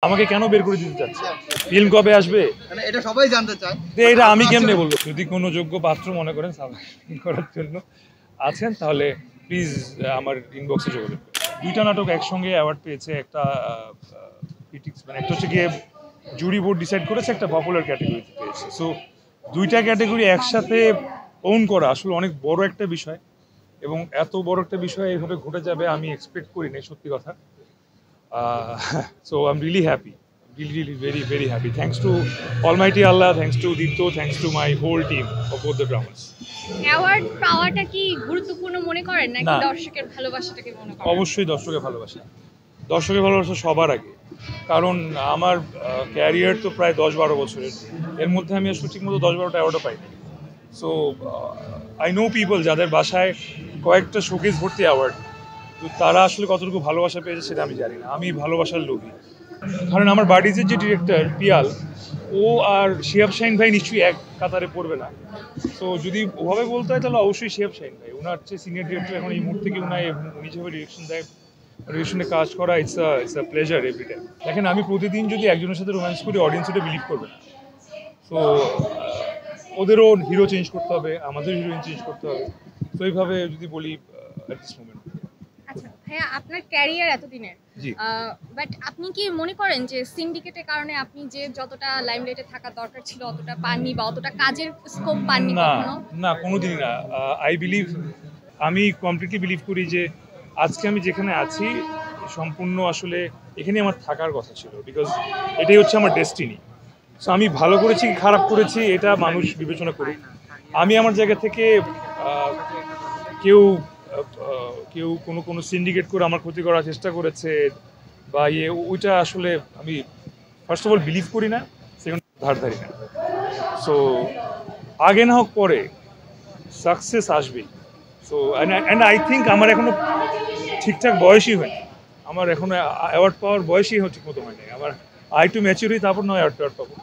আমাকে কেন বের করে দিতে চাচ্ছে? ফিল্ম কবে আসবে মানে এটা সবাই জানতে চায়। এটা আমি কেমনে বলবো? যদি কোনো যোগ্য পাত্র মনে করেন সাবমিট করার জন্য আছেন তাহলে প্লিজ আমার ইনবক্সে যোগাযোগ করুন। দুইটা নাটক একসঙ্গে অ্যাওয়ার্ড পেয়েছে। একটা ক্রিটিক্স মানে একটা হচ্ছে গিয়ে জুরি বোর্ড ডিসাইড করেছে, একটা পপুলার ক্যাটাগরিতে পেয়েছে। সো দুইটা ক্যাটাগরি একসাথে ওন করা আসলে অনেক বড় একটা বিষয়, এবং এত বড় একটা বিষয় এভাবে ঘটে যাবে আমি এক্সপেক্ট করি নাই, সত্যি কথা। So I'm really happy, really very happy. Thanks to Almighty Allah, thanks to Dipto, thanks to my whole team of both the dramas. Award পাওয়াটা কি গুরুত্বপূর্ণ মনে করেন নাকি দর্শকের ভালোবাসাটাকে মনে করেন? অবশ্যই দর্শকের ভালোবাসা, সবার আগে। কারণ আমার ক্যারিয়ার তো প্রায় 10-12 বছরের, এর মধ্যে আমি আসলে ঠিকমতো 10-12টা অ্যাওয়ার্ডও পাইনি। সো আই নো পিপল যাদের বাসায় কয়েকটা শোকেস ভর্তি অ্যাওয়ার্ড, তো তারা আসলে কতটুকু ভালোবাসা পেয়েছে সেটা আমি জানি না। আমি ভালোবাসার লোভী, কারণ আমার বাডিজের যে ডিরেক্টর পিয়াল, ও আর শিহাব শাহিন ভাই নিশ্চয়ই এক কাতারে পড়বে না। তো যদি ওভাবে বলতে হয় তাহলে অবশ্যই শিহাব শাহিন ভাই, ওনার চেয়ে সিনিয়র ডিরেক্টর এখন এই মুহূর্তে কেউ নাই, উনি যেভাবে ডিরেকশন দেয়, ডিরেকশনে কাজ করা it's a pleasure every time. দেখেন, আমি প্রতিদিন যদি একজনের সাথে রোম্যান্স করি অডিয়েন্স এটা বিলিভ করবে না। তো ওদেরও হিরো চেঞ্জ করতে হবে, আমাদের হিরোইন চেঞ্জ করতে হবে। তো এইভাবে যদি বলি অ্যাট দিস মোমেন্ট। আচ্ছা ভাইয়া, আপনার ক্যারিয়ার এতদিনের, বাট আপনি কি মনে করেন যে সিন্ডিকেটের কারণে আপনি যে যতটা লাইমলাইটে থাকা দরকার ছিল অতটা পাননি বা অতটা কাজের স্কোপ পাননি? না, কোনোদিনই না। আমি কমপ্লিটলি বিলিভ করি যে আজকে আমি যেখানে আছি সম্পূর্ণ আসলে এখানেই আমার থাকার কথা ছিল, বিকজ এটাই হচ্ছে আমার ডেস্টিনি। সো আমি ভালো করেছি কি খারাপ করেছি এটা মানুষ বিবেচনা করুক। আমি আমার জায়গা থেকে কেউ কোনো সিন্ডিকেট করে আমার ক্ষতি করার চেষ্টা করেছে বা ওইটা আসলে আমি ফার্স্ট অফ অল বিলিভ করি না, সেকেন্ড ধারি না। সো আগে না হোক পরে সাকসেস আসবেই। সো অ্যান্ড আই থিঙ্ক আমার এখনো ঠিকঠাক বয়সই হয়নি, আমার এখনো অ্যাওয়ার্ড পাওয়ার বয়সই ঠিক মতো হয়নি। আমার একটু ম্যাচিউর হই, তারপর নয় অ্যাওয়ার্ড পাবো।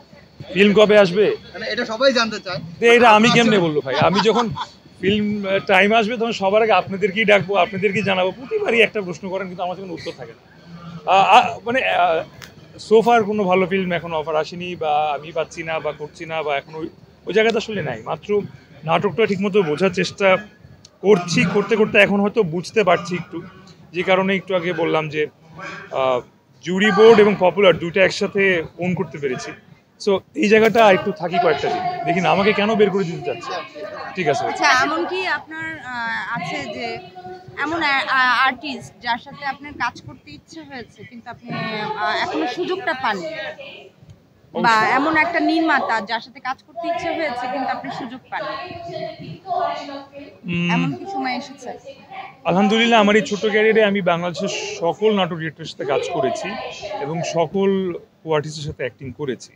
ফিল্ম কবে আসবে মানে এটা সবাই জানতে চায়। এটা আমি কেমনে বলবো ভাই? আমি যখন ফিল্ম টাইম আসবে তখন সবার আগে আপনাদেরকেই ডাকবো, আপনাদেরকেই জানাবো। প্রতিবারই একটা প্রশ্ন করেন কিন্তু আমার কোনো উত্তর থাকে না। মানে সোফার কোনো ভালো ফিল্ম এখন অফার আসেনি, বা আমি পাচ্ছি না বা করছি না, বা এখন ওই জায়গাটা আসলে নাই। মাত্র নাটকটা ঠিকমতো বোঝার চেষ্টা করছি, করতে করতে এখন হয়তো বুঝতে পারছি একটু, যে কারণে একটু আগে বললাম যে জুরি বোর্ড এবং পপুলার দুইটা একসাথে ওন করতে পেরেছি। সো এই জায়গাটা একটু থাকি কয়েকটা দিন, দেখি না আমাকে কেন বের করে দিতে চাচ্ছে। ঠিক আছে। আচ্ছা, এমন কি আপনার আছে যে এমন আর্টিস্ট যার সাথে আপনার কাজ করতে ইচ্ছে হয়েছে কিন্তু আপনি এখনো সুযোগটা পাননি, বা এমন একটা নির্মাতা যার সাথে কাজ করতে ইচ্ছে হয়েছে কিন্তু আপনি সুযোগ পাননি, এমন কি সময় এসেছে? আলহামদুলিল্লাহ, আমার এই ছোট্ট ক্যারিয়ারে আমি বাংলাদেশের সকল নাটক ডিরেক্টরের সাথে কাজ করেছি এবং সকল কো আর্টিস্টের সাথে অ্যাক্টিং করেছি।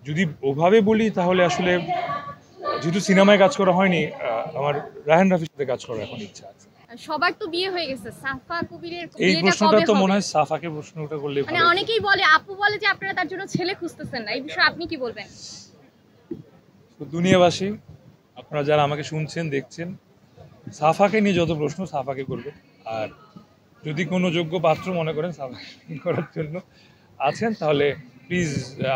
যদি ওভাবে বলি তাহলে আসলে যেহেতু সিনেমায় কাজ করা হয়নি, আমার রায়হান রাফির সাথে কাজ করার এখন ইচ্ছা আছে। সবার তো বিয়ে হয়ে গেছে, সাফা কবিরের এই প্রশ্নটা তো মনে হয় সাফাকে প্রশ্নটা করলে মানে অনেকেই বলে, আপু বলে যে আপনারা তার জন্য ছেলে খুঁজতেছেন না, এই বিষয়ে আপনি কি বলবেন? দুনিয়াবাসী, আপনারা যারা আমাকে শুনছেন দেখছেন, সাফাকে নিয়ে যত প্রশ্ন সাফাকে করবেন। আর যদি কোনো যোগ্য পাত্র মনে করেন সাফাকে করার জন্য আছেন তাহলে প্লিজ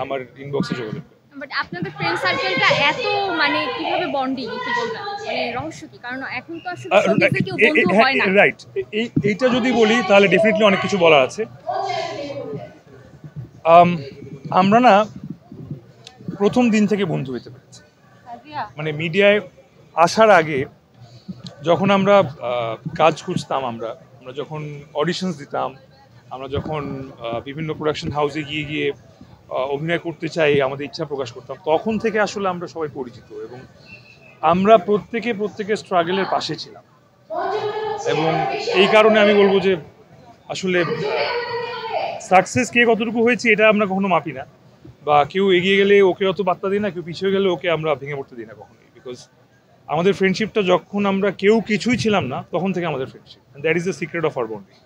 আমার ইনবক্সে যোগাযোগ করুন। বাট আপনাদের ফ্রেন্ড সার্কেলটা এত মানে কিভাবে বন্ডিং কি বলবেন, মানে রহস্য কি? কারণ এখন তো আসলে শোকেসে কেউ বন্ধু হয় না। রাইট, এইটা যদি বলি তাহলে ডেফিনেটলি অনেক কিছু বলার আছে। আমরা না প্রথম দিন থেকে বন্ধু হতে পেরেছি। মানে মিডিয়ায় আসার আগে যখন আমরা কাজ খুঁজতাম, আমরা যখন অডিশনস দিতাম, আমরা যখন বিভিন্ন প্রোডাকশন হাউসে গিয়ে অভিনয় করতে চাই আমাদের ইচ্ছা প্রকাশ করতাম, তখন থেকে আসলে আমরা সবাই পরিচিত এবং আমরা প্রত্যেকের স্ট্রাগলের পাশে ছিলাম। এবং এই কারণে আমি বলবো যে আসলে সাকসেস কে কতটুকু হয়েছে এটা আমরা কখনো মাপি না, বা কেউ এগিয়ে গেলে ওকে অত বার্তা দিই না, কেউ পিছিয়ে গেলে ওকে আমরা ভেঙে পড়তে দিই না কখনোই। বিকজ আমাদের ফ্রেন্ডশিপটা যখন আমরা কেউ কিছুই ছিলাম না তখন থেকে আমাদের friendship, and that is the secret of our bonding.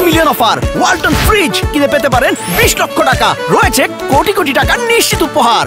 Million offer Walton fridge কিনে পেতে পারেন 20 লক্ষ টাকা, রয়েছে কোটি কোটি টাকার নিশ্চিত উপহার।